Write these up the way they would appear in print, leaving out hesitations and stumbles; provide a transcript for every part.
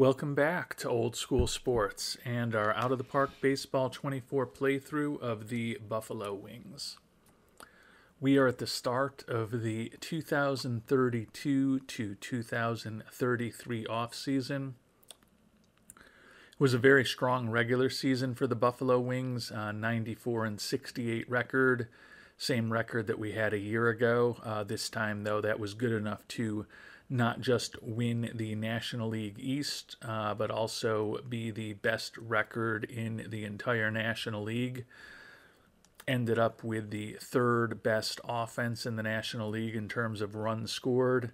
Welcome back to Old School Sports and our Out of the Park Baseball 24 playthrough of the Buffalo Wings. We are at the start of the 2032 to 2033 offseason. It was a very strong regular season for the Buffalo Wings, 94-68 record, same record that we had a year ago. This time, though, that was good enough to not just win the National League East, but also be the best record in the entire National League. Ended up with the third best offense in the National League in terms of runs scored,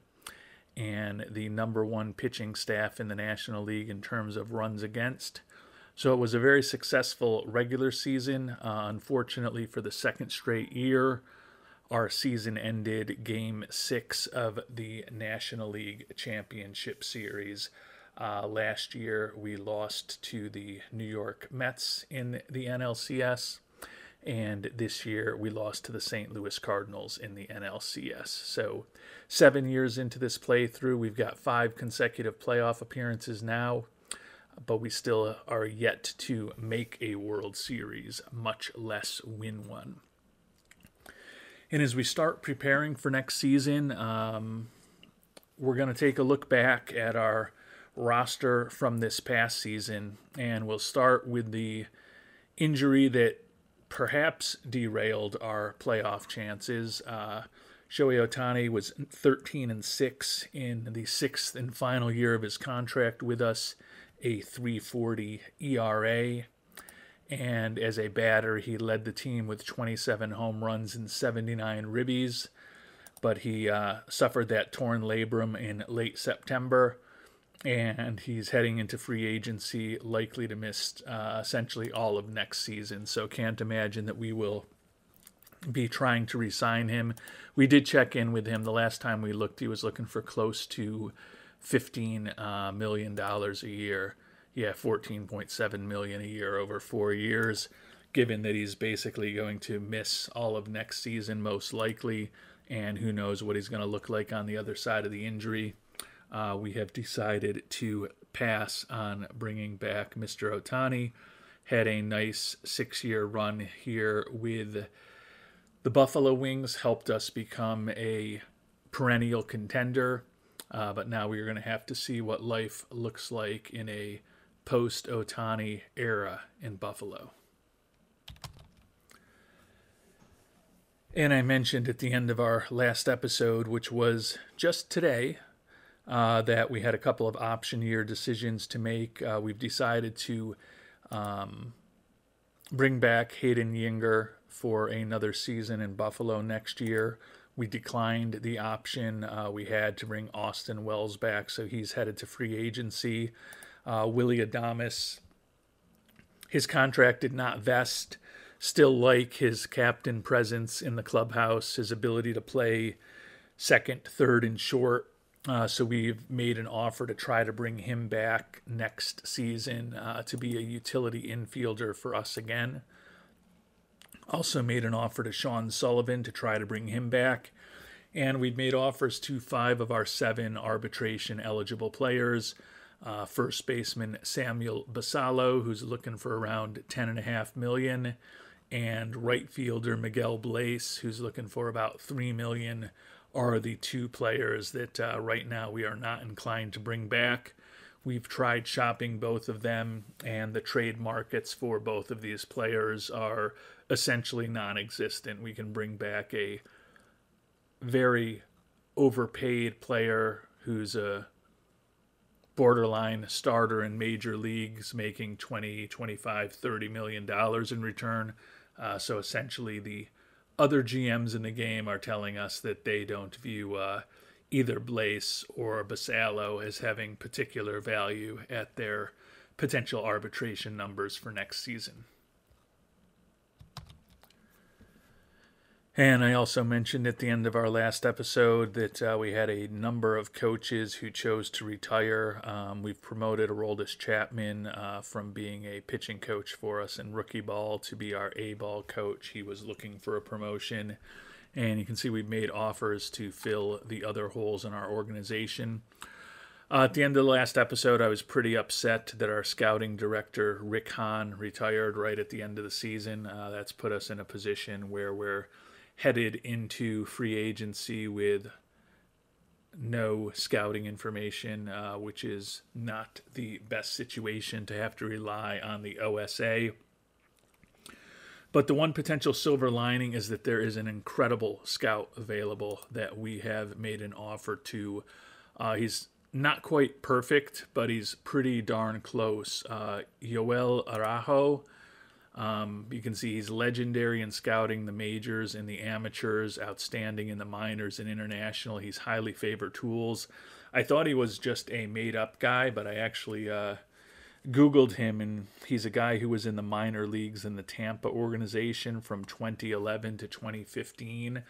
and the number one pitching staff in the National League in terms of runs against. So it was a very successful regular season. Unfortunately, for the second straight year, our season ended Game 6 of the National League Championship Series. Last year, we lost to the New York Mets in the NLCS, and this year we lost to the St. Louis Cardinals in the NLCS. So 7 years into this playthrough, we've got 5 consecutive playoff appearances now, but we still are yet to make a World Series, much less win one. And as we start preparing for next season, we're going to take a look back at our roster from this past season, and we'll start with the injury that perhaps derailed our playoff chances. Shohei Ohtani was 13-6 in the 6th and final year of his contract with us, a 3.40 ERA. And as a batter, he led the team with 27 home runs and 79 ribbies. But he suffered that torn labrum in late September, and he's heading into free agency, likely to miss essentially all of next season. So can't imagine that we will be trying to re-sign him. We did check in with him. The last time we looked, he was looking for close to $15 million a year. Yeah, $14.7 million a year over 4 years, given that he's basically going to miss all of next season most likely, and who knows what he's going to look like on the other side of the injury. We have decided to pass on bringing back Mr. Ohtani. Had a nice 6-year run here with the Buffalo Wings, helped us become a perennial contender, but now we're going to have to see what life looks like in a post-Ohtani era in Buffalo. And I mentioned at the end of our last episode, which was just today, that we had a couple of option year decisions to make. We've decided to bring back Hayden Yinger for another season in Buffalo next year. We declined the option we had to bring Austin Wells back, so he's headed to free agency. Willy Adames, his contract did not vest. Still like his captain presence in the clubhouse, his ability to play second, third, and short. So we've made an offer to try to bring him back next season to be a utility infielder for us again. Also made an offer to Sean Sullivan to try to bring him back. And we've made offers to 5 of our 7 arbitration-eligible players. First baseman Samuel Basallo, who's looking for around $10.5 million, and right fielder Miguel Bleis, who's looking for about $3 million, are the 2 players that right now we are not inclined to bring back. We've tried shopping both of them, and the trade markets for both of these players are essentially non-existent. We can bring back a very overpaid player who's a borderline starter in major leagues, making $20, $25, $30 million in return. So essentially the other GMs in the game are telling us that they don't view either Bleis or Basallo as having particular value at their potential arbitration numbers for next season. And I also mentioned at the end of our last episode that we had a number of coaches who chose to retire. We've promoted Aroldis Chapman from being a pitching coach for us in rookie ball to be our A-ball coach. He was looking for a promotion. And you can see we've made offers to fill the other holes in our organization. At the end of the last episode, I was pretty upset that our scouting director, Rick Hahn, retired right at the end of the season. That's put us in a position where we're headed into free agency with no scouting information, which is not the best situation to have to rely on the OSA. But the one potential silver lining is that there is an incredible scout available that we have made an offer to. He's not quite perfect, but he's pretty darn close. Yoel Araujo. You can see he's legendary in scouting the majors and the amateurs, outstanding in the minors and international. He's highly favored tools. I thought he was just a made-up guy, but I actually Googled him, and he's a guy who was in the minor leagues in the Tampa organization from 2011 to 2015.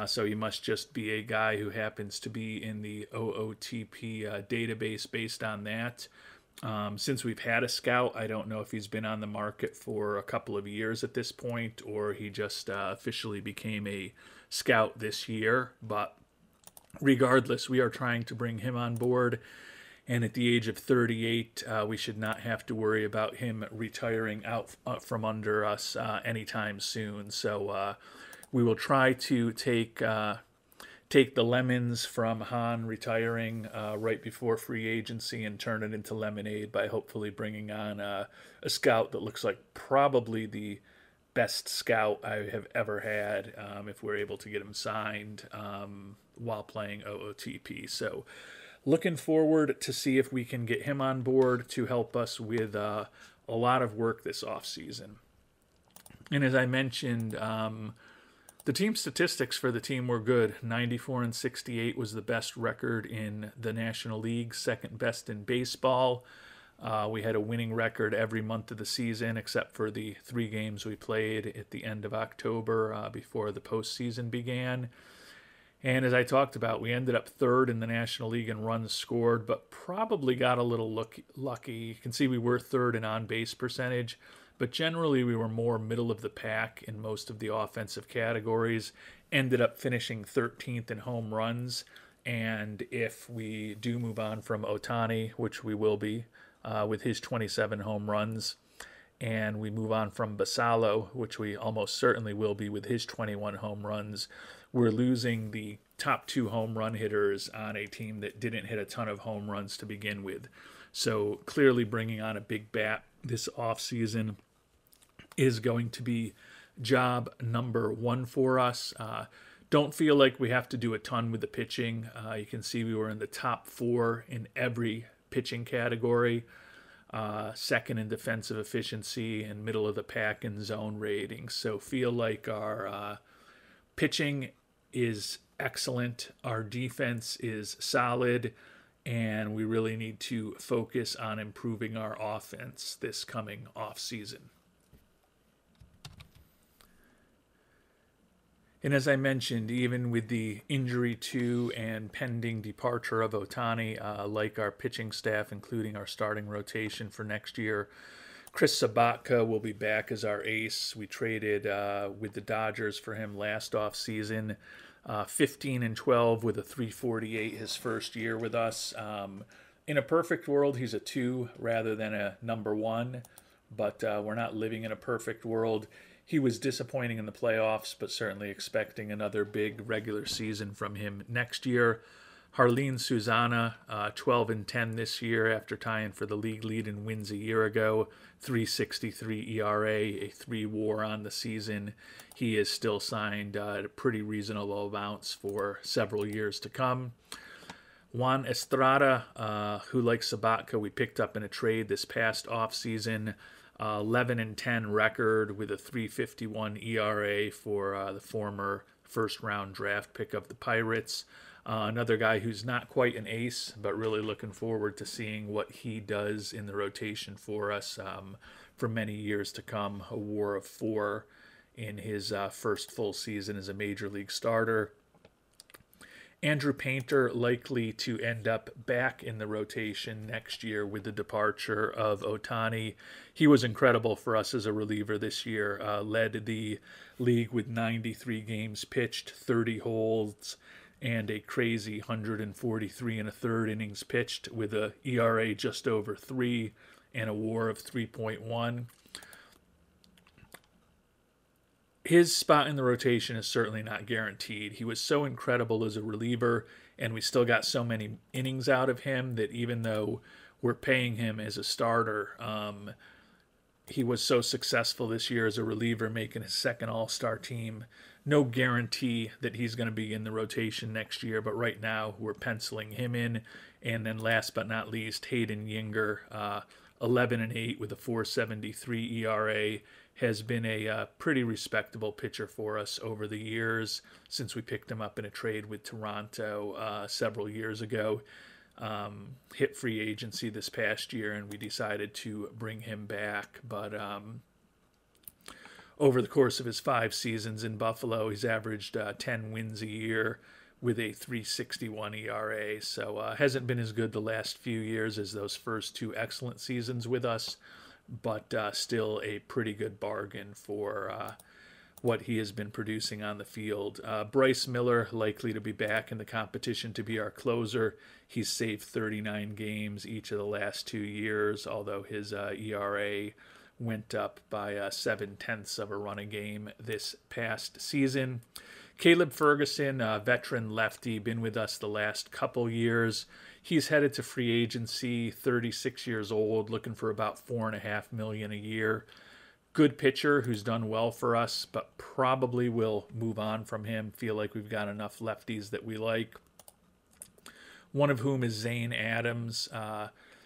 So he must just be a guy who happens to be in the OOTP database based on that. Since we've had a scout, I don't know if he's been on the market for a couple of years at this point, or he just officially became a scout this year. But regardless, we are trying to bring him on board. And at the age of 38, we should not have to worry about him retiring out from under us anytime soon. So we will try to take the lemons from Hahn retiring right before free agency and turn it into lemonade by hopefully bringing on a scout that looks like probably the best scout I have ever had if we're able to get him signed while playing OOTP. So looking forward to see if we can get him on board to help us with a lot of work this offseason. And as I mentioned, the team statistics for the team were good. 94-68 was the best record in the National League, second best in baseball. We had a winning record every month of the season except for the 3 games we played at the end of October before the postseason began. And as I talked about, we ended up third in the National League in runs scored, but probably got a little lucky. You can see we were third in on-base percentage, but generally we were more middle of the pack in most of the offensive categories, ended up finishing 13th in home runs. And if we do move on from Ohtani, which we will be with his 27 home runs, and we move on from Basallo, which we almost certainly will be with his 21 home runs, we're losing the top 2 home run hitters on a team that didn't hit a ton of home runs to begin with. So clearly bringing on a big bat this offseason is going to be job number 1 for us. Don't feel like we have to do a ton with the pitching. You can see we were in the top 4 in every pitching category, second in defensive efficiency, and middle of the pack in zone rating. So feel like our pitching is excellent, our defense is solid, and we really need to focus on improving our offense this coming off season. And as I mentioned, even with the injury to and pending departure of Ohtani, like our pitching staff, including our starting rotation for next year, Chris Sabatka will be back as our ace. We traded with the Dodgers for him last offseason. 15-12 with a 348 his first year with us. In a perfect world, he's a 2 rather than a number 1, but we're not living in a perfect world. He was disappointing in the playoffs, but certainly expecting another big regular season from him next year. Jarlin Susana, 12-10 this year after tying for the league lead in wins a year ago. 3.63 ERA, a 3 WAR on the season. He is still signed at a pretty reasonable amounts for several years to come. Juan Estrada, who like Sabatka, we picked up in a trade this past offseason. 11-10 record with a 3.51 ERA for the former first-round draft pick of the Pirates. Another guy who's not quite an ace, but really looking forward to seeing what he does in the rotation for us for many years to come. A WAR of 4 in his first full season as a major league starter. Andrew Painter likely to end up back in the rotation next year with the departure of Ohtani. He was incredible for us as a reliever this year. Led the league with 93 games pitched, 30 holds, and a crazy 143 and a third innings pitched with a ERA just over 3 and a WAR of 3.1. His spot in the rotation is certainly not guaranteed. He was so incredible as a reliever, and we still got so many innings out of him that even though we're paying him as a starter, he was so successful this year as a reliever, making his second All-Star team. No guarantee that he's going to be in the rotation next year, but right now we're penciling him in. And then last but not least, Hayden Yinger, 11 and 8 with a 4.73 ERA, has been a pretty respectable pitcher for us over the years since we picked him up in a trade with Toronto several years ago. Hit free agency this past year, and we decided to bring him back. But over the course of his 5 seasons in Buffalo, he's averaged 10 wins a year with a 3.61 ERA. So hasn't been as good the last few years as those first 2 excellent seasons with us, but still a pretty good bargain for what he has been producing on the field. Bryce Miller, likely to be back in the competition to be our closer. He's saved 39 games each of the last 2 years, although his ERA went up by 0.7 of a run a game this past season. Caleb Ferguson, veteran lefty, been with us the last couple years. He's headed to free agency, 36 years old, looking for about $4.5 million a year. Good pitcher who's done well for us, but probably will move on from him. Feel like we've got enough lefties that we like. One of whom is Zane Adams,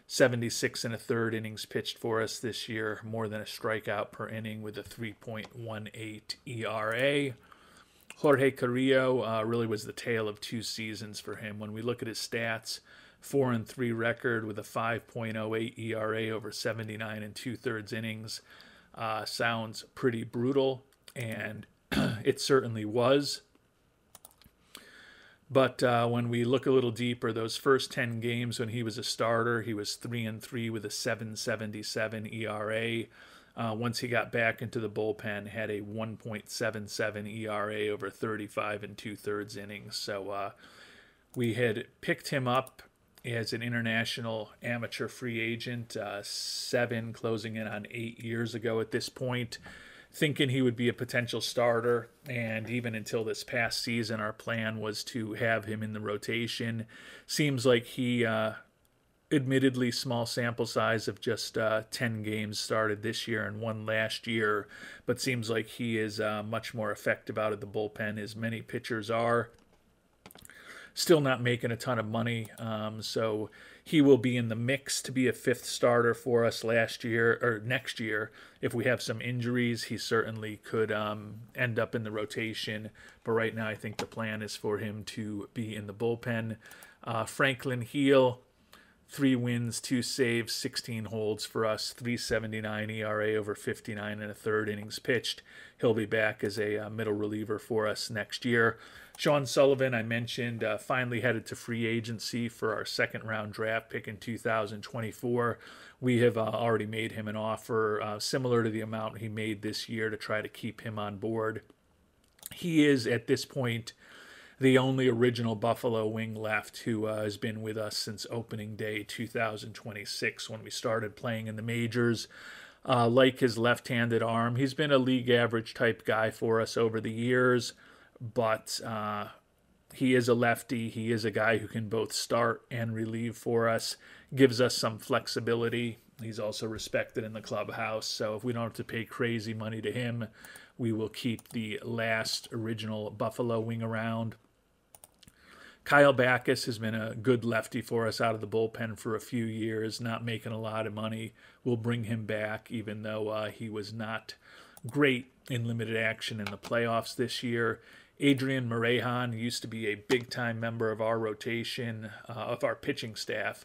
76 and a third innings pitched for us this year, more than a strikeout per inning with a 3.18 ERA. Jorge Carrillo really was the tale of 2 seasons for him. When we look at his stats, 4-3 record with a 5.08 ERA over 79 and 2/3 innings. Sounds pretty brutal, and it certainly was. But when we look a little deeper, those first 10 games when he was a starter, he was 3-3 with a 7.77 ERA. Once he got back into the bullpen, had a 1.77 ERA over 35 and 2/3 innings. So we had picked him up as an international amateur free agent 7, closing in on 8 years ago at this point, thinking he would be a potential starter. And even until this past season, our plan was to have him in the rotation. Seems like he, admittedly small sample size of just 10 games started this year and 1 last year, but seems like he is much more effective out of the bullpen, as many pitchers are. Still not making a ton of money, so he will be in the mix to be a 5th starter for us next year. If we have some injuries, he certainly could end up in the rotation, but right now I think the plan is for him to be in the bullpen. Franklin Heel, 3 wins, 2 saves, 16 holds for us, 3.79 ERA over 59 and a third innings pitched. He'll be back as a middle reliever for us next year. Sean Sullivan, I mentioned, finally headed to free agency for our 2nd round draft pick in 2024. We have already made him an offer similar to the amount he made this year to try to keep him on board. He is, at this point, the only original Buffalo Wing left who has been with us since opening day 2026 when we started playing in the majors. Like his left-handed arm, he's been a league average type guy for us over the years, but he is a lefty. He is a guy who can both start and relieve for us, gives us some flexibility. He's also respected in the clubhouse, so if we don't have to pay crazy money to him, we will keep the last original Buffalo Wing around. Kyle Backus has been a good lefty for us out of the bullpen for a few years, not making a lot of money. We'll bring him back, even though he was not great in limited action in the playoffs this year. Adrian Morejon used to be a big-time member of our rotation, of our pitching staff.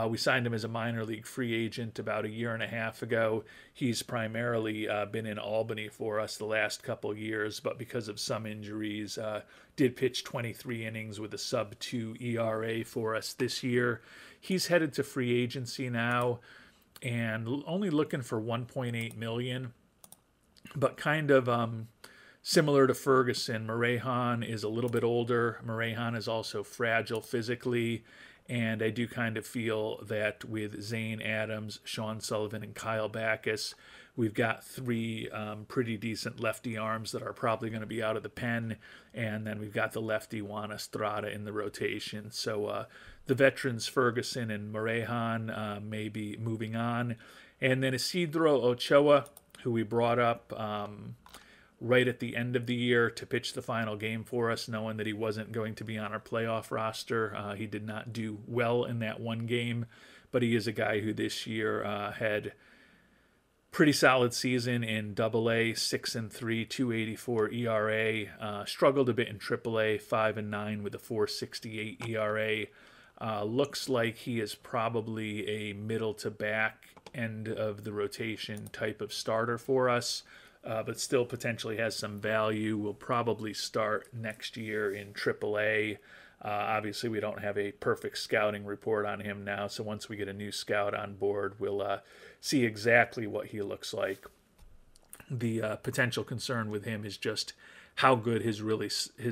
We signed him as a minor league free agent about 1.5 years ago. He's primarily been in Albany for us the last couple years, but because of some injuries, did pitch 23 innings with a sub-2 ERA for us this year. He's headed to free agency now and only looking for $1.8 million, but kind of Similar to Ferguson, Morejon is a little bit older. Morejon is also fragile physically. And I do kind of feel that with Zane Adams, Sean Sullivan, and Kyle Backus, we've got three pretty decent lefty arms that are probably going to be out of the pen. And then we've got the lefty Juan Estrada in the rotation. So the veterans Ferguson and Morejon may be moving on. And then Isidro Ochoa, who we brought up right at the end of the year to pitch the final game for us, knowing that he wasn't going to be on our playoff roster. He did not do well in that one game, but he is a guy who this year had pretty solid season in Double-A, 6-3, 2.84 ERA. Struggled a bit in Triple-A, 5-9 with a 4.68 ERA. Looks like he is probably a middle to back end of the rotation type of starter for us. But still potentially has some value. Will probably start next year in AAA. Obviously, we don't have a perfect scouting report on him now, so once we get a new scout on board, we'll see exactly what he looks like. The potential concern with him is just how good his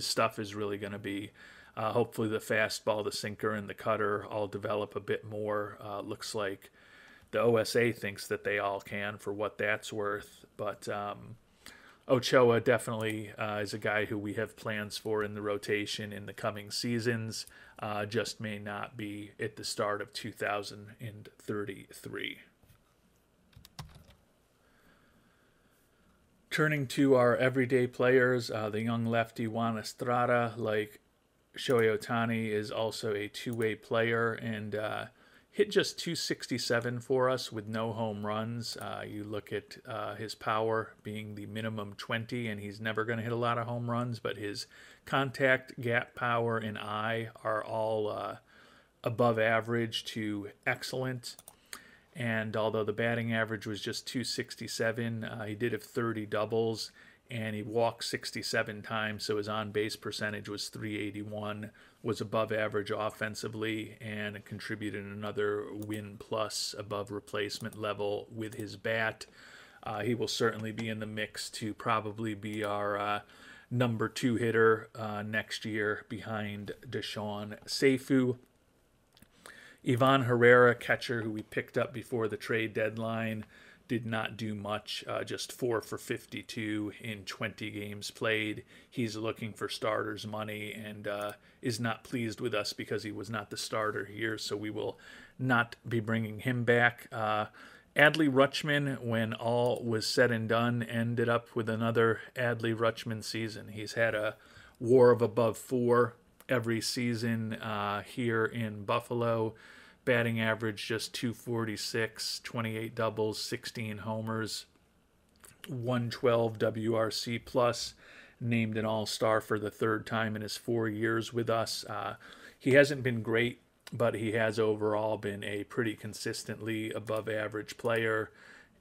stuff is really going to be. Hopefully, the fastball, the sinker, and the cutter all develop a bit more. Looks like the OSA thinks that they all can, for what that's worth. But Ochoa definitely is a guy who we have plans for in the rotation in the coming seasons. Just may not be at the start of 2033. Turning to our everyday players, the young lefty Juan Estrada, like Shohei Ohtani, is also a two-way player and hit just 267 for us with no home runs. You look at his power being the minimum 20, and he's never going to hit a lot of home runs, but his contact, gap power, and eye are all above average to excellent. And although the batting average was just 267, he did have 30 doubles, and he walked 67 times, so his on-base percentage was 381, was above average offensively, and contributed another win plus above replacement level with his bat. He will certainly be in the mix to probably be our number 2 hitter next year behind Deshaun Seifu. Ivan Herrera, catcher, who we picked up before the trade deadline, did not do much, just 4 for 52 in 20 games played. He's looking for starters money and is not pleased with us because he was not the starter here, so we will not be bringing him back. Adley Rutschman, when all was said and done, ended up with another Adley Rutschman season. He's had a WAR of above 4 every season here in Buffalo. Batting average just 246, 28 doubles, 16 homers, 112 WRC plus, named an all-star for the 3rd time in his 4 years with us. He hasn't been great, but he has overall been a pretty consistently above average player.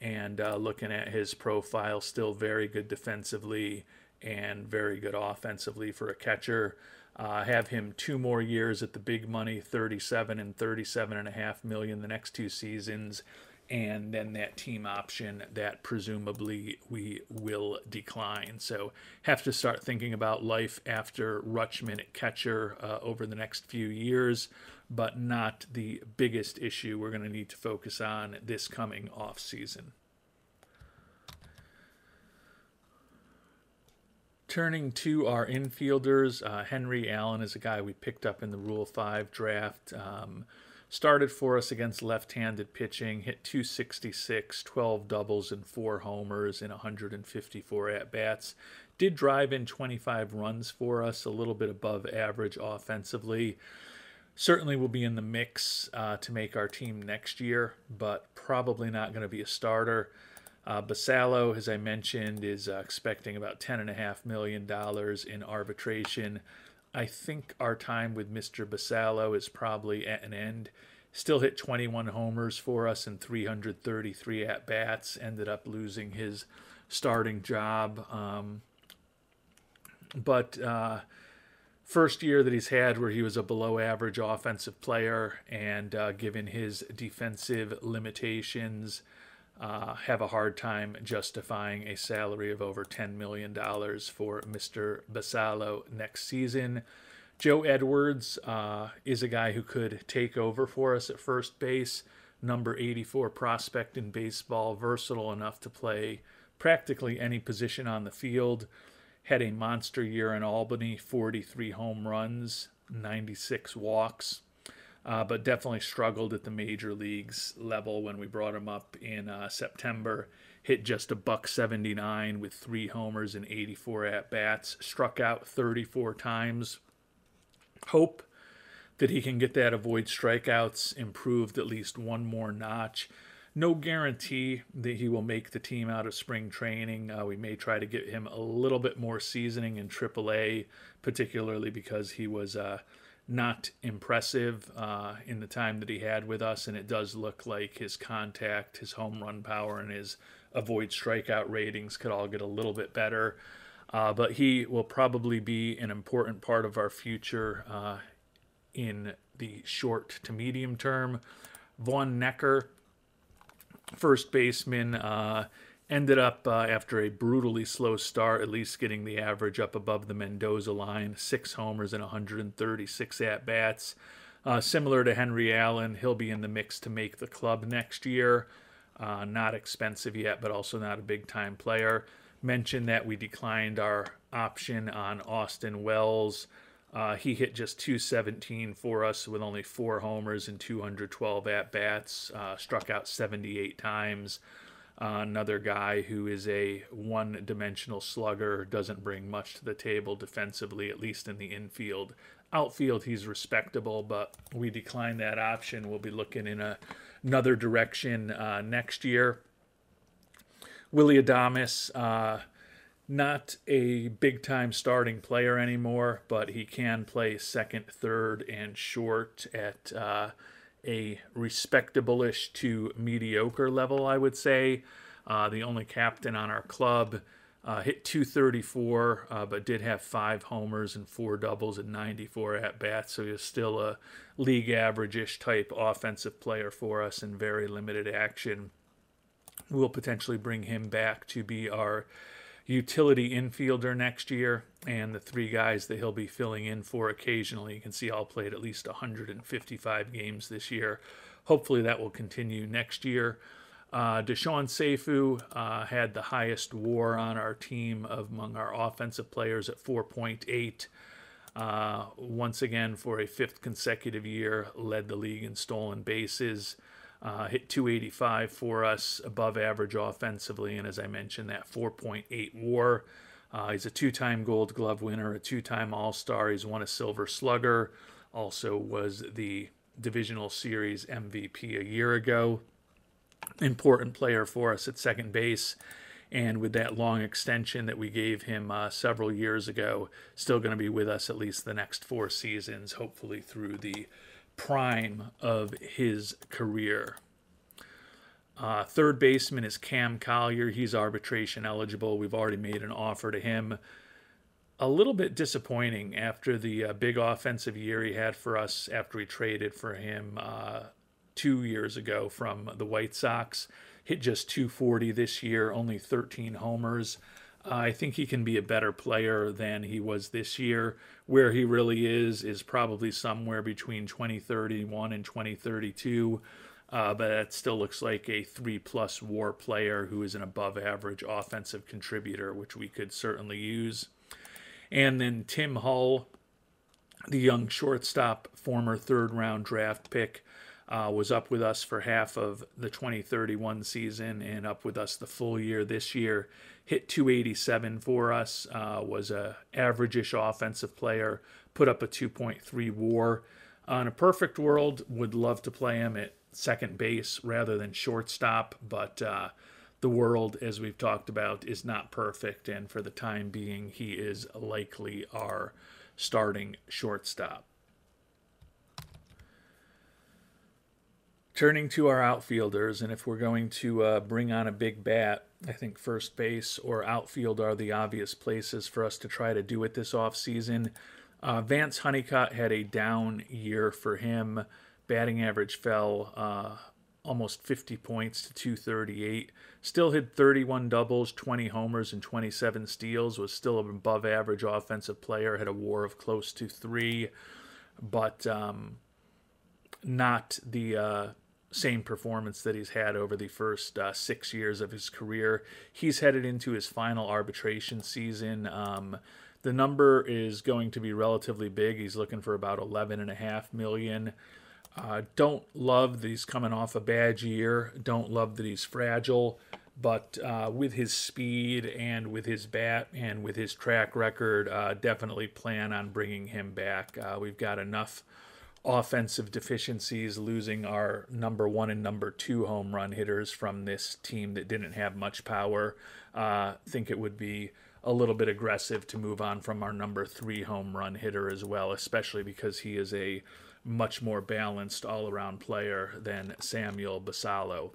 And looking at his profile, still very good defensively and very good offensively for a catcher. Have him 2 more years at the big money, 37 and 37.5 million the next 2 seasons, and then that team option that presumably we will decline. So have to start thinking about life after Rutschman at catcher over the next few years, but not the biggest issue we're going to need to focus on this coming off season. Turning to our infielders, Henry Allen is a guy we picked up in the Rule 5 draft. Started for us against left-handed pitching, hit 266, 12 doubles and 4 homers in 154 at-bats. Did drive in 25 runs for us, a little bit above average offensively. Certainly will be in the mix to make our team next year, but probably not going to be a starter. Basallo, as I mentioned, is expecting about $10.5 million in arbitration. I think our time with Mr. Basallo is probably at an end. Still hit 21 homers for us in 333 at-bats. Ended up losing his starting job. But first year that he's had where he was a below-average offensive player, and given his defensive limitations, have a hard time justifying a salary of over $10 million for Mr. Basallo next season. Joe Edwards is a guy who could take over for us at first base. Number 84 prospect in baseball, versatile enough to play practically any position on the field. Had a monster year in Albany, 43 home runs, 96 walks. But definitely struggled at the major leagues level when we brought him up in September. Hit just a $179 with 3 homers and 84 at-bats. Struck out 34 times. Hope that he can get that avoid strikeouts improved at least one more notch. No guarantee that he will make the team out of spring training. We may try to get him a little bit more seasoning in AAA, particularly because he was not impressive in the time that he had with us, and it does look like his contact, his home run power, and his avoid strikeout ratings could all get a little bit better. But he will probably be an important part of our future in the short to medium term. Vaughn Necker, first baseman, ended up, after a brutally slow start, at least getting the average up above the Mendoza line. 6 homers and 136 at-bats. Similar to Henry Allen, he'll be in the mix to make the club next year. Not expensive yet, but also not a big-time player. Mentioned that we declined our option on Austin Wells. He hit just .217 for us with only 4 homers and 212 at-bats. Struck out 78 times. Another guy who is a one-dimensional slugger, doesn't bring much to the table defensively, at least in the infield. Outfield, he's respectable, but we declined that option. We'll be looking in another direction next year. Willy Adames, not a big-time starting player anymore, but he can play second, third, and short at a respectable-ish to mediocre level, I would say. The only captain on our club, hit .234, but did have 5 homers and 4 doubles and 94 at-bats, so he's still a league average-ish type offensive player for us in very limited action. We'll potentially bring him back to be our utility infielder next year, and the 3 guys that he'll be filling in for occasionally, you can see all played at least 155 games this year. Hopefully that will continue next year. Deshaun Seifu had the highest WAR on our team among our offensive players at 4.8. Once again, for a 5th consecutive year, led the league in stolen bases. Hit .285 for us, above average offensively, and as I mentioned, that 4.8 WAR. He's a 2-time Gold Glove winner, a 2-time All-Star. He's won a Silver Slugger. Also was the Divisional Series MVP a year ago. Important player for us at second base. And with that long extension that we gave him several years ago, still going to be with us at least the next 4 seasons, hopefully through the prime of his career. Third baseman is Cam Collier. He's arbitration eligible. We've already made an offer to him. A little bit disappointing after the big offensive year he had for us after we traded for him 2 years ago from the White Sox. Hit just .240 this year, only 13 homers. I think he can be a better player than he was this year. Where he really is probably somewhere between 2031 and 2032. But that still looks like a 3+ WAR player who is an above-average offensive contributor, which we could certainly use. And then Tim Hull, the young shortstop, former 3rd-round draft pick, was up with us for half of the 2031 season and up with us the full year this year. Hit .287 for us, was a average-ish offensive player, put up a 2.3 WAR. In a perfect world, would love to play him at second base rather than shortstop, but the world, as we've talked about, is not perfect, and for the time being, he is likely our starting shortstop. Turning to our outfielders, and if we're going to bring on a big bat, I think first base or outfield are the obvious places for us to try to do it this offseason. Vance Honeycutt had a down year for him. Batting average fell almost 50 points to 238. Still hit 31 doubles, 20 homers, and 27 steals. Was still an above average offensive player. Had a WAR of close to 3, but not the same performance that he's had over the first 6 years of his career. He's headed into his final arbitration season. The number is going to be relatively big. He's looking for about $11.5 million. Don't love that he's coming off a bad year. Don't love that he's fragile. But with his speed and with his bat and with his track record, definitely plan on bringing him back. We've got enough offensive deficiencies, losing our number 1 and number 2 home run hitters from this team that didn't have much power. Think it would be a little bit aggressive to move on from our number 3 home run hitter as well, especially because he is a much more balanced all-around player than Samuel Basallo.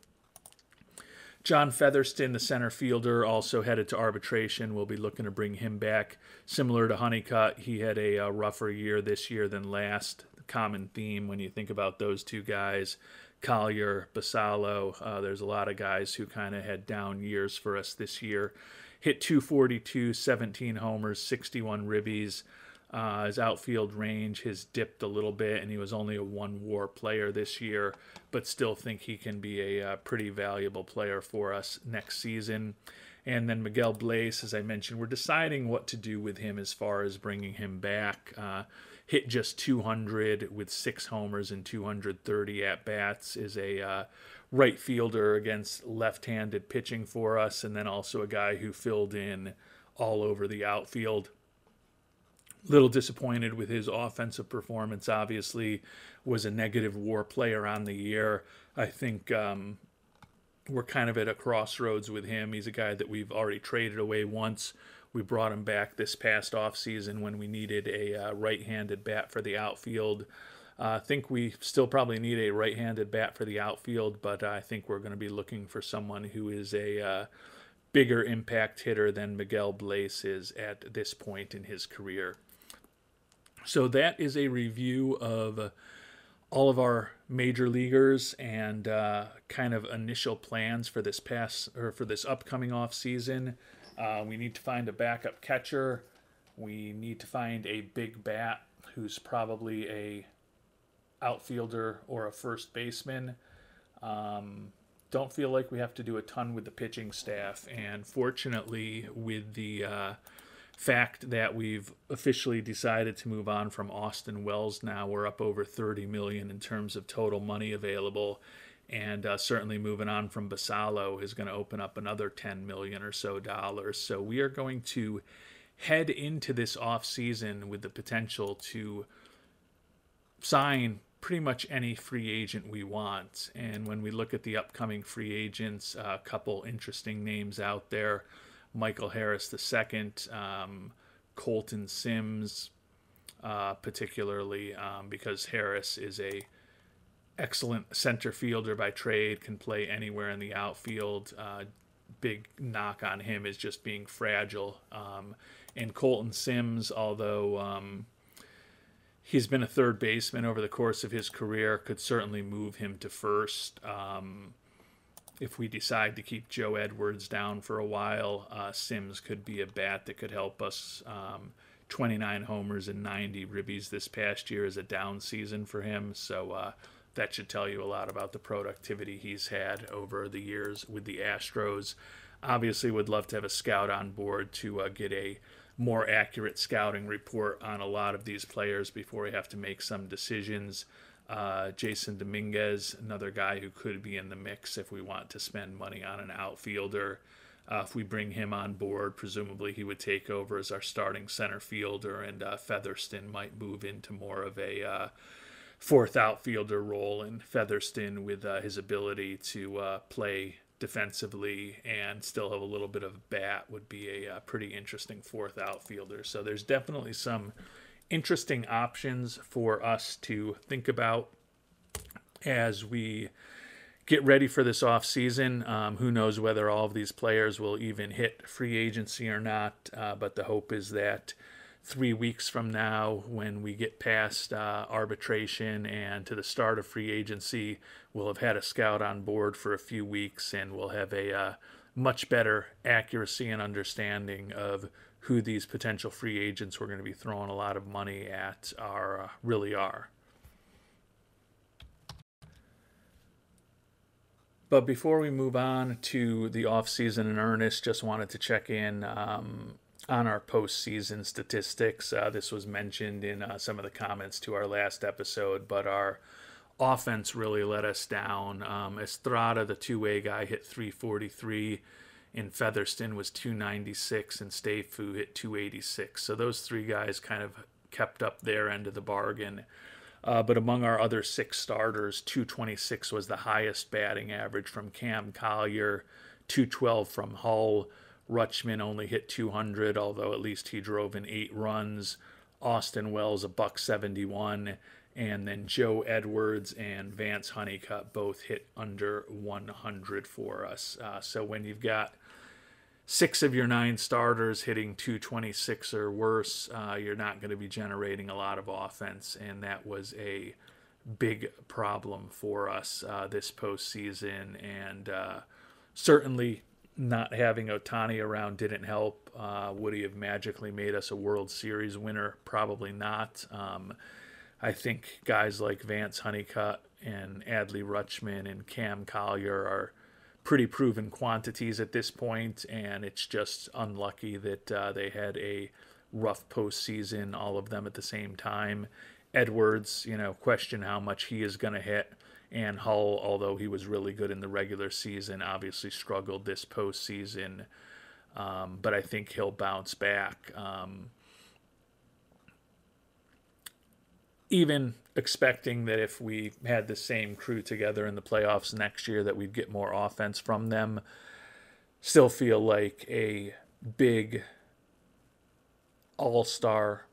John Featherston, the center fielder, also headed to arbitration. We'll be looking to bring him back. Similar to Honeycutt, he had a rougher year this year than last. The common theme when you think about those two guys, Collier, Basallo, there's a lot of guys who kind of had down years for us this year. Hit 242, 17 homers, 61 ribbies. His outfield range has dipped a little bit, and he was only a 1 WAR player this year, but still think he can be a pretty valuable player for us next season. And then Miguel Bleis, as I mentioned, we're deciding what to do with him as far as bringing him back. Hit just 200 with 6 homers and 230 at-bats, is a right fielder against left-handed pitching for us, and then also a guy who filled in all over the outfield. Little disappointed with his offensive performance, obviously. Was a negative WAR player on the year. I think we're kind of at a crossroads with him. He's a guy that we've already traded away once. We brought him back this past offseason when we needed a right-handed bat for the outfield. I think we still probably need a right-handed bat for the outfield, but I think we're going to be looking for someone who is a bigger impact hitter than Miguel Bleis is at this point in his career. So that is a review of all of our major leaguers and kind of initial plans for this upcoming off season. We need to find a backup catcher. We need to find a big bat who's probably a outfielder or a first baseman. Don't feel like we have to do a ton with the pitching staff, and fortunately, with the fact that we've officially decided to move on from Austin Wells now, we're up over $30 million in terms of total money available, and certainly moving on from Basallo is going to open up another $10 million or so dollars. So we are going to head into this off season with the potential to sign pretty much any free agent we want. And when we look at the upcoming free agents, a couple interesting names out there. Michael Harris II, Colton Sims, particularly because Harris is a excellent center fielder by trade, can play anywhere in the outfield. Big knock on him is just being fragile. And Colton Sims, although he's been a third baseman over the course of his career, could certainly move him to first. If we decide to keep Joe Edwards down for a while, Sims could be a bat that could help us. 29 homers and 90 ribbies this past year is a down season for him, so that should tell you a lot about the productivity he's had over the years with the Astros. Obviously would love to have a scout on board to get a more accurate scouting report on a lot of these players before we have to make some decisions. Jason Dominguez, another guy who could be in the mix if we want to spend money on an outfielder. If we bring him on board, presumably he would take over as our starting center fielder, and Featherston might move into more of a fourth outfielder role. And Featherston, with his ability to play defensively and still have a little bit of bat, would be a pretty interesting fourth outfielder. So there's definitely some interesting options for us to think about as we get ready for this off season. Who knows whether all of these players will even hit free agency or not, but the hope is that 3 weeks from now, when we get past arbitration and to the start of free agency, we'll have had a scout on board for a few weeks, and we'll have a much better accuracy and understanding of who these potential free agents we're going to be throwing a lot of money at really are. But before we move on to the offseason in earnest, just wanted to check in on our postseason statistics. This was mentioned in some of the comments to our last episode, but our offense really let us down. Estrada, the two-way guy, hit 343, and Featherston was 296, and Stayfu hit 286. So those three guys kind of kept up their end of the bargain. But among our other 6 starters, 226 was the highest batting average from Cam Collier, 212 from Hull. Rutschman only hit 200, although at least he drove in 8 runs. Austin Wells, a $171, and then Joe Edwards and Vance Honeycutt both hit under 100 for us. So when you've got 6 of your 9 starters hitting 226 or worse, you're not going to be generating a lot of offense, and that was a big problem for us this postseason. And certainly not having Ohtani around didn't help. Would he have magically made us a World Series winner? Probably not. I think guys like Vance Honeycutt and Adley Rutschman and Cam Collier are pretty proven quantities at this point, and it's just unlucky that they had a rough postseason, all of them at the same time. Edwards, question how much he is going to hit, and Hull, although he was really good in the regular season, obviously struggled this postseason, but I think he'll bounce back. Even expecting that if we had the same crew together in the playoffs next year that we'd get more offense from them, still feel like a big all-star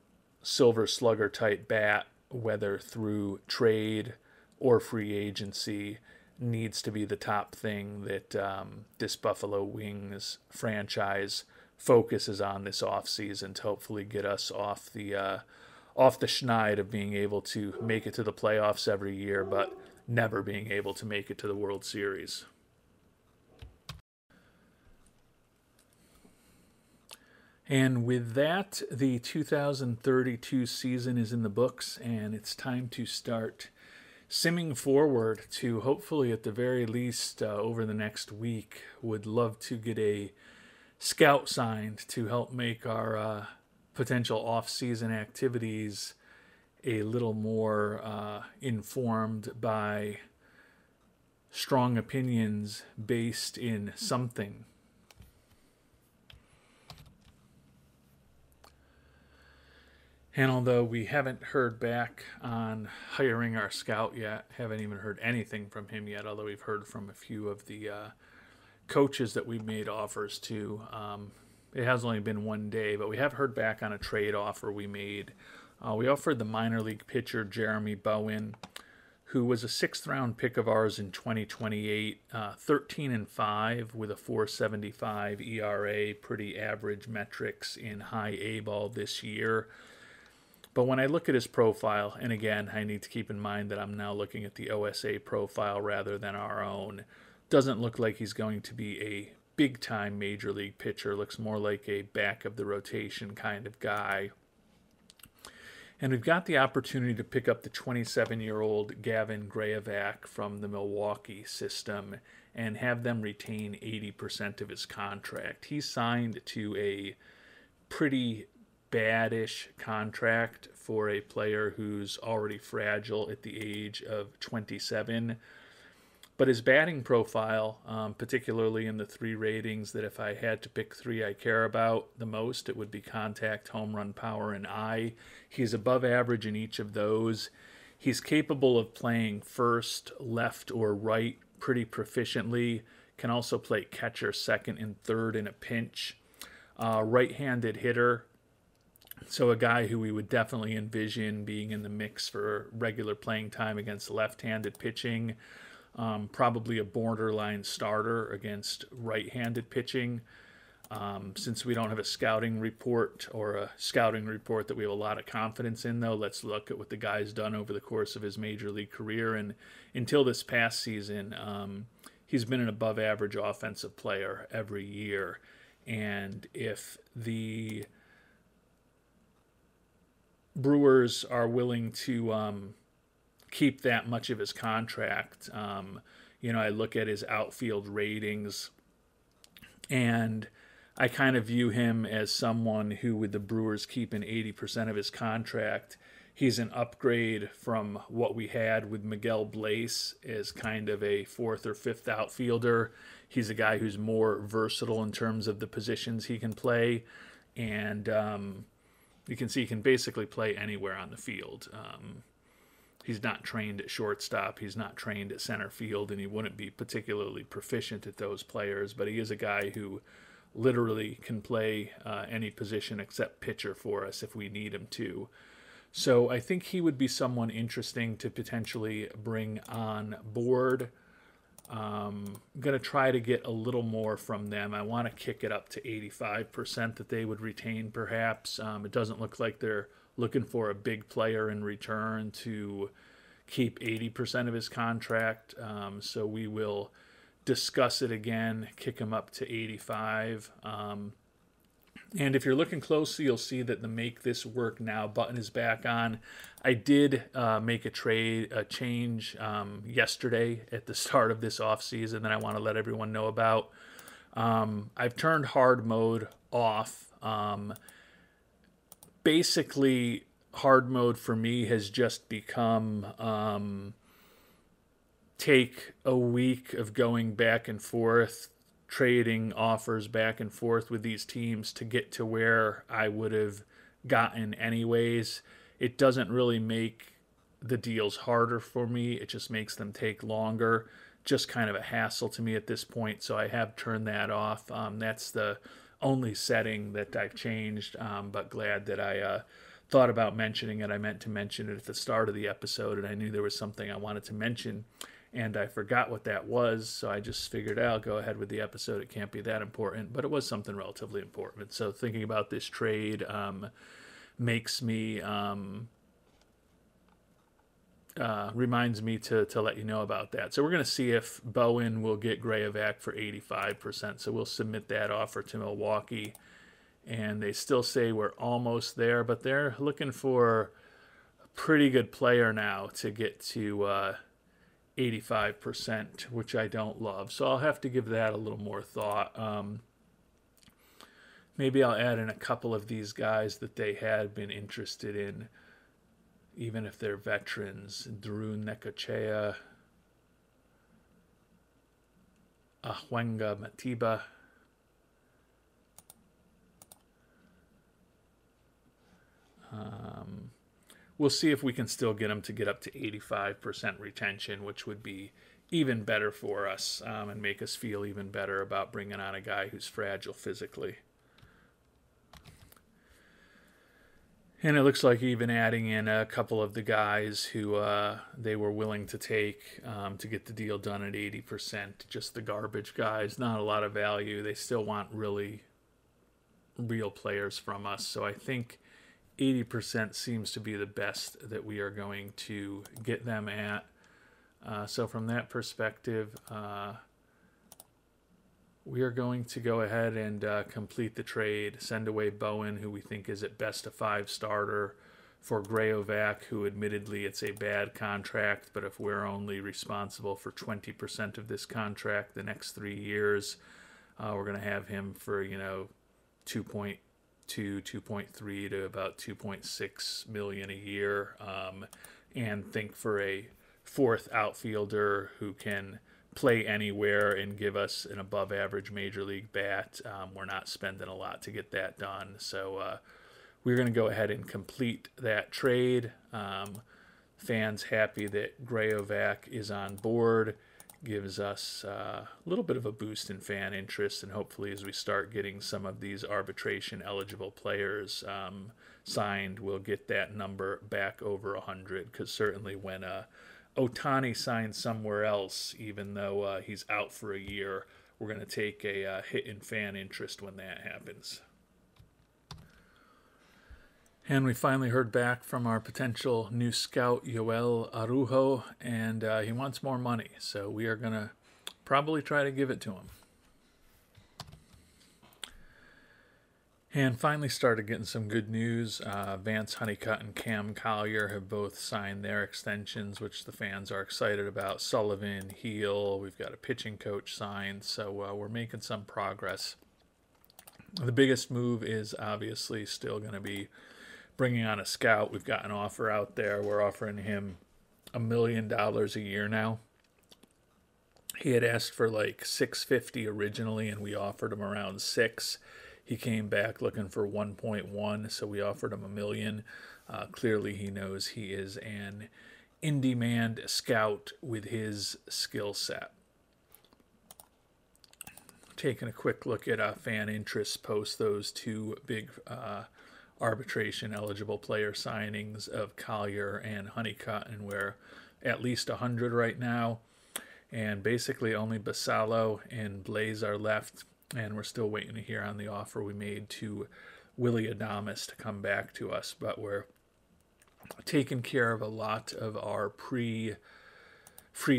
silver slugger type bat, whether through trade or free agency, needs to be the top thing that this Buffalo Wings franchise focuses on this offseason to hopefully get us off the schneid of being able to make it to the playoffs every year, but never being able to make it to the World Series. And with that, the 2032 season is in the books, and it's time to start simming forward to hopefully, at the very least, over the next week, would love to get a scout signed to help make our potential off-season activities a little more informed by strong opinions based in something. And although we haven't heard back on hiring our scout yet, haven't even heard anything from him yet, although we've heard from a few of the coaches that we've made offers to. It has only been 1 day, but we have heard back on a trade offer we made. We offered the minor league pitcher Jeremy Bowen, who was a 6th-round pick of ours in 2028, 13-5 with a 4.75 ERA, pretty average metrics in high A ball this year. But when I look at his profile, and again, I need to keep in mind that I'm now looking at the OSA profile rather than our own, doesn't look like he's going to be a big-time major league pitcher. Looks more like a back-of-the-rotation kind of guy. And we've got the opportunity to pick up the 27-year-old Gavin Grayovac from the Milwaukee system and have them retain 80% of his contract. He signed to a pretty bad-ish contract for a player who's already fragile at the age of 27. But his batting profile, particularly in the 3 ratings that if I had to pick 3 I care about the most, it would be contact, home run power, and eye. He's above average in each of those. He's capable of playing first, left, or right pretty proficiently. Can also play catcher, second, and third in a pinch. Right-handed hitter. So a guy who we would definitely envision being in the mix for regular playing time against left-handed pitching. Probably a borderline starter against right-handed pitching. Since we don't have a scouting report or a scouting report that we have a lot of confidence in, though, let's look at what the guy's done over the course of his major league career. And until this past season, he's been an above average offensive player every year. And if the Brewers are willing to keep that much of his contract, I look at his outfield ratings, and I kind of view him as someone who, with the Brewers keeping 80% of his contract, he's an upgrade from what we had with Miguel Bleis as kind of a fourth or fifth outfielder. He's a guy who's more versatile in terms of the positions he can play, and you can see he can basically play anywhere on the field. He's not trained at shortstop, he's not trained at center field, and he wouldn't be particularly proficient at those players, but he is a guy who literally can play any position except pitcher for us if we need him to. So I think he would be someone interesting to potentially bring on board. I'm going to try to get a little more from them. I want to kick it up to 85% that they would retain, perhaps. It doesn't look like they're looking for a big player in return to keep 80% of his contract. So we will discuss it again, kick him up to 85. And if you're looking closely, you'll see that the Make This Work Now button is back on. I did make a change yesterday at the start of this off season that I want to let everyone know about. I've turned hard mode off. Basically, hard mode for me has just become take a week of going back and forth, trading offers back and forth with these teams to get to where I would have gotten anyways. It doesn't really make the deals harder for me. It just makes them take longer. Just kind of a hassle to me at this point, so I have turned that off. That's the only setting that I've changed, but glad that I thought about mentioning it. I meant to mention it at the start of the episode, and I knew there was something I wanted to mention, and I forgot what that was, so I just figured I'll go ahead with the episode. It can't be that important, but it was something relatively important. So thinking about this trade makes me reminds me to let you know about that. So we're going to see if Bowen will get Grayovac for 85%. So we'll submit that offer to Milwaukee, and they still say we're almost there, but they're looking for a pretty good player now to get to 85%, which I don't love. So I'll have to give that a little more thought. Maybe I'll add in a couple of these guys that they had been interested in, even if they're veterans. Drew Necochea, Ahuenga Matiba, we'll see if we can still get them to get up to 85% retention, which would be even better for us and make us feel even better about bringing on a guy who's fragile physically. And it looks like even adding in a couple of the guys who they were willing to take to get the deal done at 80%, just the garbage guys, not a lot of value. They still want really real players from us. So I think 80% seems to be the best that we are going to get them at. So from that perspective, we are going to go ahead and complete the trade, send away Bowen, who we think is at best a 5-starter, for Grayovac, who admittedly it's a bad contract, but if we're only responsible for 20% of this contract the next 3 years, we're going to have him for, 2.2, 2.3 to about 2.6 million a year, and think for a fourth outfielder who can play anywhere and give us an above average major league bat. We're not spending a lot to get that done. So we're going to go ahead and complete that trade. Fans happy that Grayovac is on board. Gives us a little bit of a boost in fan interest, and hopefully as we start getting some of these arbitration eligible players signed, we'll get that number back over 100, because certainly when Ohtani signs somewhere else, even though he's out for a year, we're going to take a hit in fan interest when that happens. And we finally heard back from our potential new scout, Yoel Arujo, and he wants more money. So we are going to probably try to give it to him. And finally started getting some good news. Vance Honeycutt and Cam Collier have both signed their extensions, which the fans are excited about. Sullivan, Heel, we've got a pitching coach signed. So we're making some progress. The biggest move is obviously still going to be bringing on a scout. We've got an offer out there. We're offering him $1 million a year now. He had asked for like $650 originally, and we offered him around $6. He came back looking for 1.1, so we offered him $1 million. Clearly, he knows he is an in-demand scout with his skill set. Taking a quick look at fan interest post those two big arbitration eligible player signings of Collier and Honeycutt, and we're at least 100 right now, and basically only Basallo and Blaze are left, and we're still waiting to hear on the offer we made to Willy Adames to come back to us, but we're taking care of a lot of our pre-free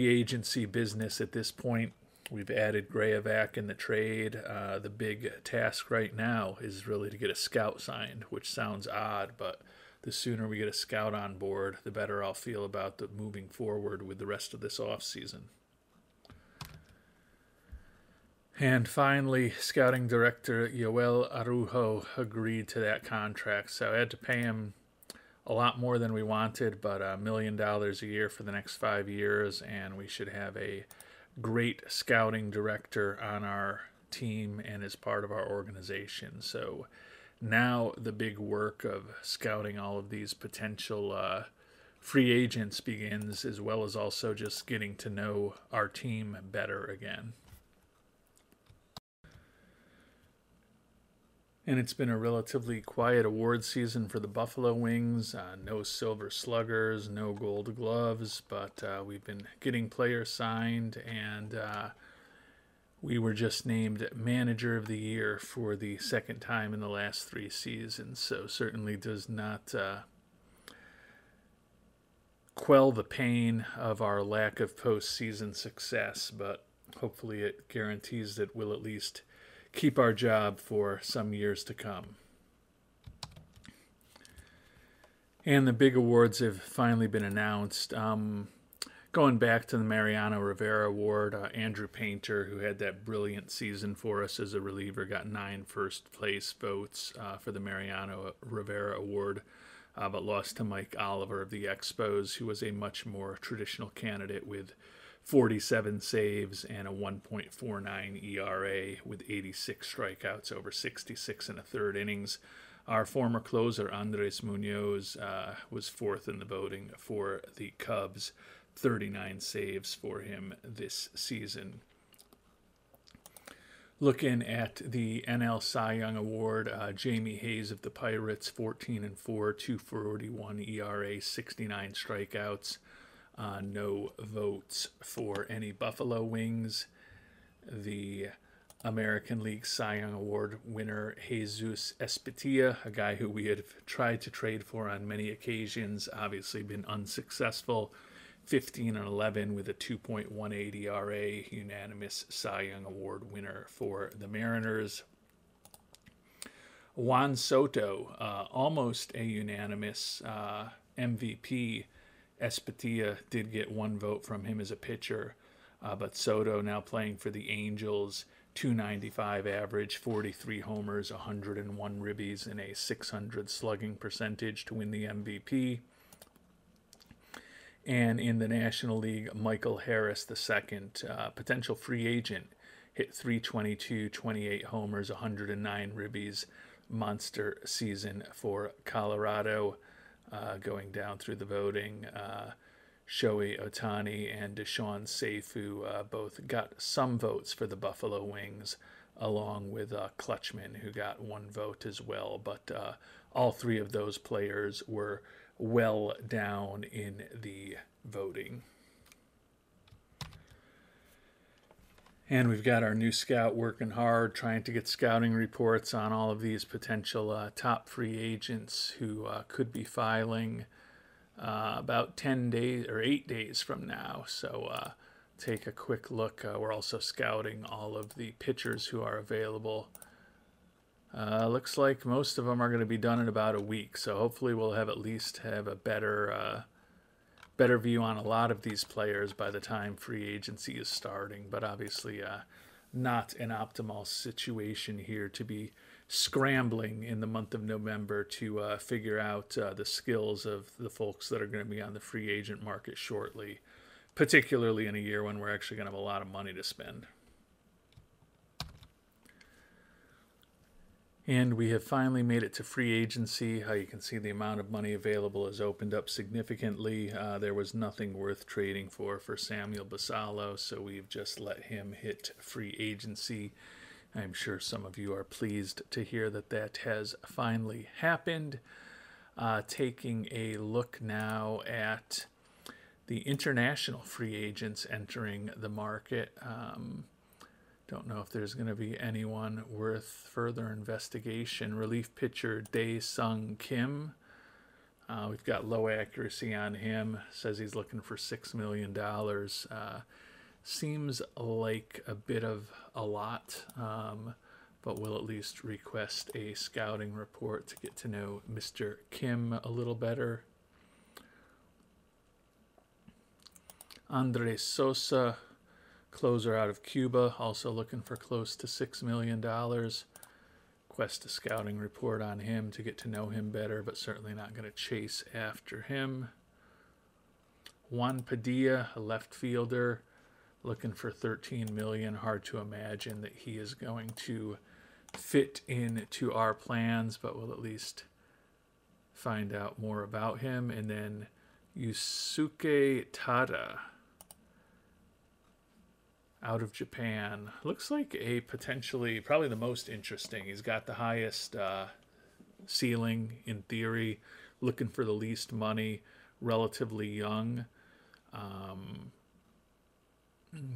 agency business at this point. We've added Grayovac in the trade. The big task right now is really to get a scout signed, which sounds odd, but the sooner we get a scout on board, the better I'll feel about the moving forward with the rest of this offseason. And finally, scouting director Yoel Arujo agreed to that contract, so I had to pay him a lot more than we wanted, but $1 million a year for the next 5 years, and we should have a great scouting director on our team and as part of our organization. So now the big work of scouting all of these potential free agents begins, as well as also just getting to know our team better again. And it's been a relatively quiet award season for the Buffalo Wings. No Silver Sluggers, no Gold Gloves, but we've been getting players signed, and we were just named Manager of the Year for the second time in the last 3 seasons. So certainly does not quell the pain of our lack of postseason success, but hopefully it guarantees that we'll at least keep our job for some years to come. And the big awards have finally been announced. Going back to the Mariano Rivera Award, Andrew Painter, who had that brilliant season for us as a reliever, got 9 first-place votes for the Mariano Rivera Award, but lost to Mike Oliver of the Expos, who was a much more traditional candidate with 47 saves and a 1.49 ERA with 86 strikeouts over 66 and a third innings. Our former closer, Andres Munoz, was 4th in the voting for the Cubs, 39 saves for him this season. Looking at the NL Cy Young Award, Jamie Hayes of the Pirates, 14-4, 241 ERA, 69 strikeouts. No votes for any Buffalo Wings. The American League Cy Young Award winner, Jesus Espitilla, a guy who we had tried to trade for on many occasions, obviously been unsuccessful. 15-11 with a 2.18 ERA, unanimous Cy Young Award winner for the Mariners. Juan Soto, almost a unanimous MVP. Espitilla did get 1 vote from him as a pitcher, but Soto now playing for the Angels, 295 average, 43 homers, 101 ribbies, and a 600 slugging percentage to win the MVP. And in the National League, Michael Harris II, potential free agent, hit 322, 28 homers, 109 ribbies, monster season for Colorado. Going down through the voting, Shohei Ohtani and Deshaun Seifu both got some votes for the Buffalo Wings, along with Clutchman, who got 1 vote as well. But all 3 of those players were well down in the voting. And we've got our new scout working hard, trying to get scouting reports on all of these potential top free agents who could be filing about 10 days or 8 days from now. So take a quick look. We're also scouting all of the pitchers who are available. Looks like most of them are going to be done in about a week. So hopefully we'll have at least have a better view on a lot of these players by the time free agency is starting. But obviously not an optimal situation here to be scrambling in the month of November to figure out the skills of the folks that are going to be on the free agent market shortly, particularly in a year when we're actually going to have a lot of money to spend. And we have finally made it to free agency. You can see the amount of money available has opened up significantly. There was nothing worth trading for Samuel Basallo, so we've just let him hit free agency. I'm sure some of you are pleased to hear that that has finally happened. Taking a look now at the international free agents entering the market. Don't know if there's going to be anyone worth further investigation. Relief pitcher Dae-Sung Kim. We've got low accuracy on him. Says he's looking for $6 million. Seems like a bit of a lot, but we'll at least request a scouting report to get to know Mr. Kim a little better. Andres Sosa, closer out of Cuba, also looking for close to $6 million. Request a scouting report on him to get to know him better, but certainly not going to chase after him. Juan Padilla, a left fielder, looking for $13 million. Hard to imagine that he is going to fit into our plans, but we'll at least find out more about him. And then Yusuke Tada, out of Japan. Looks like a potentially, probably the most interesting. He's got the highest ceiling in theory, looking for the least money, relatively young.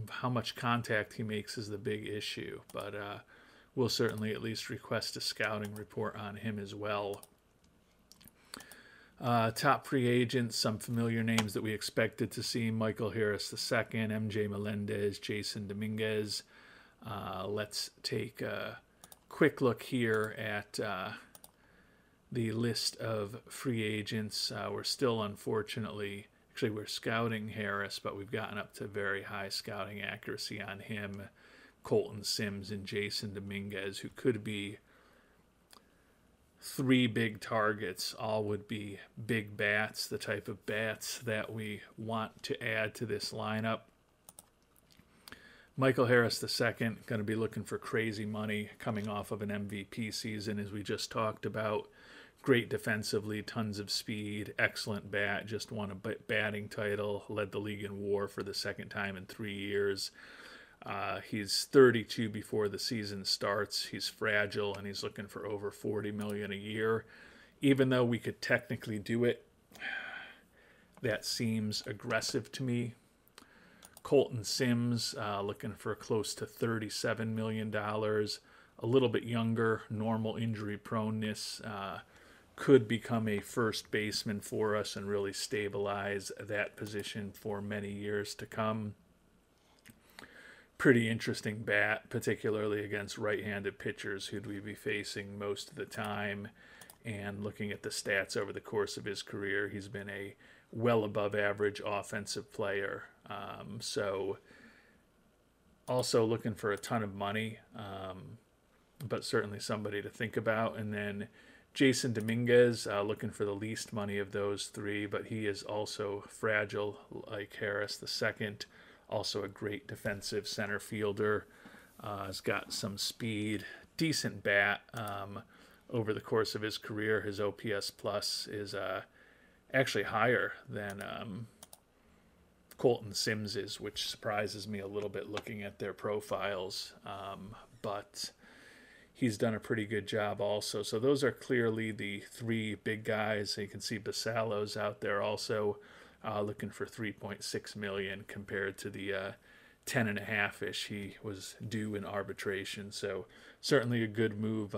How much contact he makes is the big issue, but we'll certainly at least request a scouting report on him as well. Top free agents, some familiar names that we expected to see: Michael Harris II, MJ Melendez, Jason Dominguez. Let's take a quick look here at the list of free agents. We're still, unfortunately, actually we're scouting Harris, but we've gotten up to very high scouting accuracy on him, Colton Sims, and Jason Dominguez, who could be three big targets. All would be big bats, the type of bats that we want to add to this lineup. Michael Harris II, going to be looking for crazy money coming off of an MVP season, as we just talked about. Great defensively, tons of speed, excellent bat, just won a batting title, led the league in WAR for the second time in 3 years. He's 32 before the season starts. He's fragile, and he's looking for over $40 million a year. Even though we could technically do it, that seems aggressive to me. Colton Sims, looking for close to $37 million. A little bit younger, normal injury proneness. Could become a first baseman for us and really stabilize that position for many years to come. Pretty interesting bat, particularly against right-handed pitchers who'd we be facing most of the time. And looking at the stats over the course of his career, he's been a well above average offensive player. So also looking for a ton of money, but certainly somebody to think about. And then Jason Dominguez, looking for the least money of those three, but he is also fragile like Harris II. Also a great defensive center fielder. Has got some speed, decent bat. Over the course of his career, his OPS plus is actually higher than Colton Sims is, which surprises me a little bit looking at their profiles. But he's done a pretty good job also. So those are clearly the three big guys. You can see Basallo's out there also, looking for $3.6 million compared to the 10.5-ish, he was due in arbitration. So certainly a good move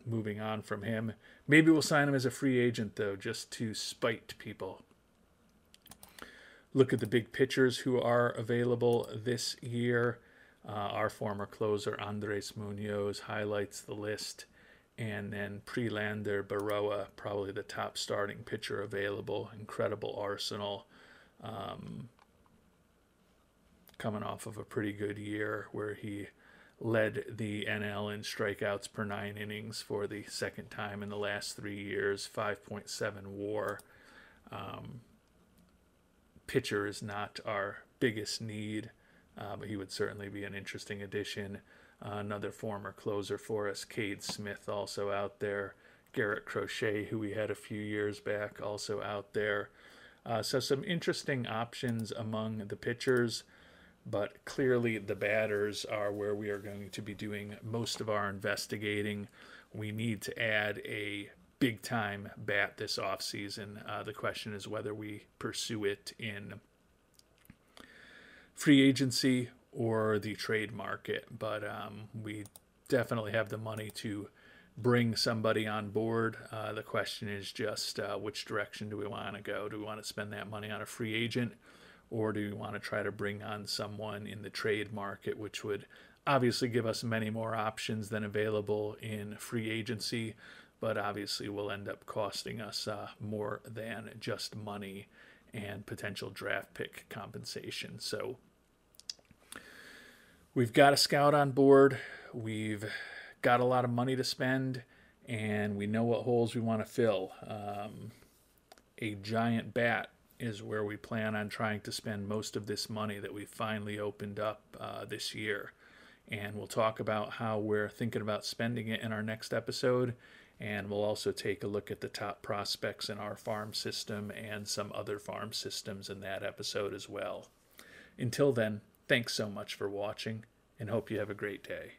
moving on from him. Maybe we'll sign him as a free agent, though, just to spite people. Look at the big pitchers who are available this year. Our former closer, Andres Munoz, highlights the list. And then Prelander Berroa, probably the top starting pitcher available. Incredible arsenal. Coming off of a pretty good year where he led the NL in strikeouts per 9 innings for the second time in the last 3 years, 5.7 WAR. Pitcher is not our biggest need, but he would certainly be an interesting addition. Another former closer for us, Cade Smith, also out there. Garrett Crochet, who we had a few years back, also out there. So some interesting options among the pitchers, but clearly the batters are where we are going to be doing most of our investigating. We need to add a big-time bat this offseason. The question is whether we pursue it in free agency or the trade market, but we definitely have the money to bring somebody on board. The question is just which direction do we want to go? Do we want to spend that money on a free agent, or do we want to try to bring on someone in the trade market, which would obviously give us many more options than available in free agency, but obviously will end up costing us more than just money and potential draft pick compensation. So we've got a scout on board. We've got a lot of money to spend, and we know what holes we want to fill. A giant bat is where we plan on trying to spend most of this money that we finally opened up this year. And we'll talk about how we're thinking about spending it in our next episode. And we'll also take a look at the top prospects in our farm system and some other farm systems in that episode as well. Until then, thanks so much for watching, and hope you have a great day.